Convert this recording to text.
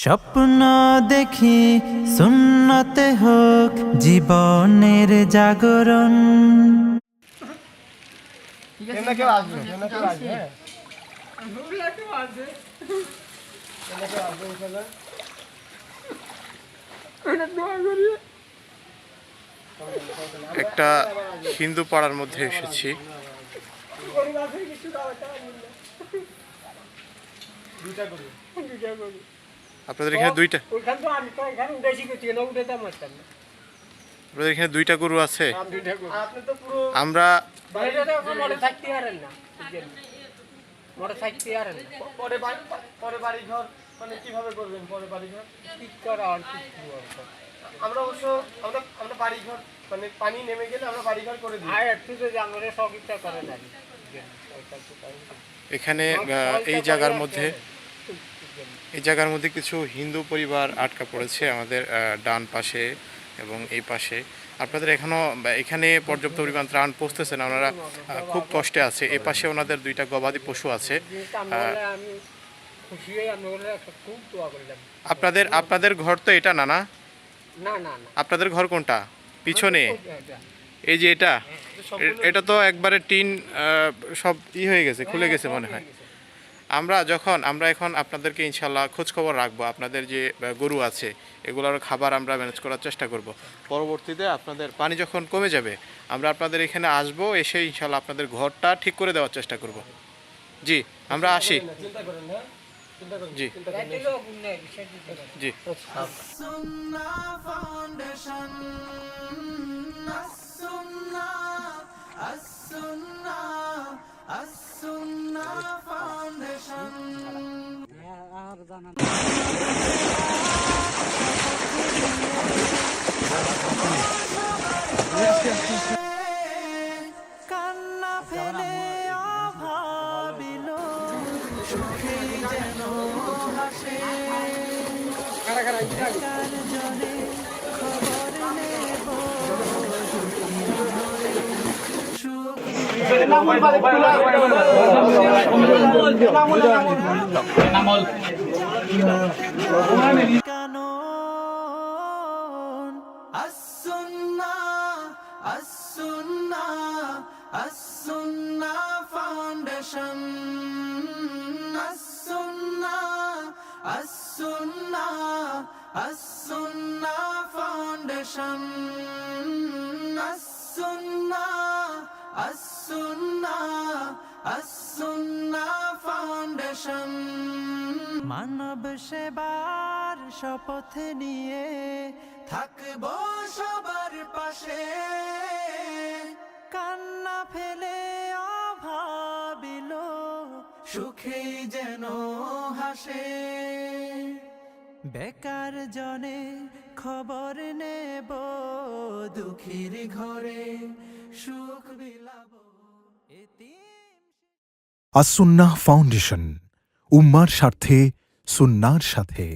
স্বপ্ন দেখি সুন্নতে হোক জীবনের জাগরণ। একটা হিন্দু পাড়ার মধ্যে এসেছি। আপনাদের এখানে দুইটা গরু আছে। আমরা আমরা অবশ্য আমরা বাড়ি ঘর মানে পানি নেমে গেলে আমরা বাড়ি ঘর করে দিই। এখানে এই জায়গার মধ্যে কিছু হিন্দু পরিবার আটকা পড়েছে আমাদের ডান পাশে এবং এই পাশে। আপনাদের এখানে পর্যাপ্ত পরিমাণ ত্রাণ পৌঁছতেছে না, ওনারা খুব কষ্টে আছে। এই পাশে ওনাদের দুইটা গবাদি পশু আছে। আপনাদের ঘর তো এটা না না আপনাদের ঘর কোনটা? পিছনে এই যে এটা তো একবারে টিন সব হয়ে গেছে, খুলে গেছে মনে হয়। আমরা এখন আপনাদেরকে ইনশাল্লাহ খোঁজ খবর রাখবো। আপনাদের যে গরু আছে এগুলোর খাবার আমরা ম্যানেজ করার চেষ্টা করব। পরবর্তীতে আপনাদের পানি যখন কমে যাবে আমরা আপনাদের এখানে আসবো, এসে ইনশাল্লাহ আপনাদের ঘরটা ঠিক করে দেওয়ার চেষ্টা করব। জি, আমরা আসি। জি জি। কান্না ফেলে অভাবিল সুখে যেন হাসে। বেকার জনে খবর নেব কানুন as-sunnah foundation, as-sunnah foundation, as-sunnah foundation। মানব সেবার শপথ নিয়ে থাকবো সবার পাশে, কান্না ফেলে অভাবিল সুখে যেন হাসে। বেকার জনে খবর নেব দুঃখীর ঘরে সুখ বিলাব। আস-সুন্নাহ ফাউন্ডেশন, উম্মার স্বার্থে সুন্নাহর সাথে।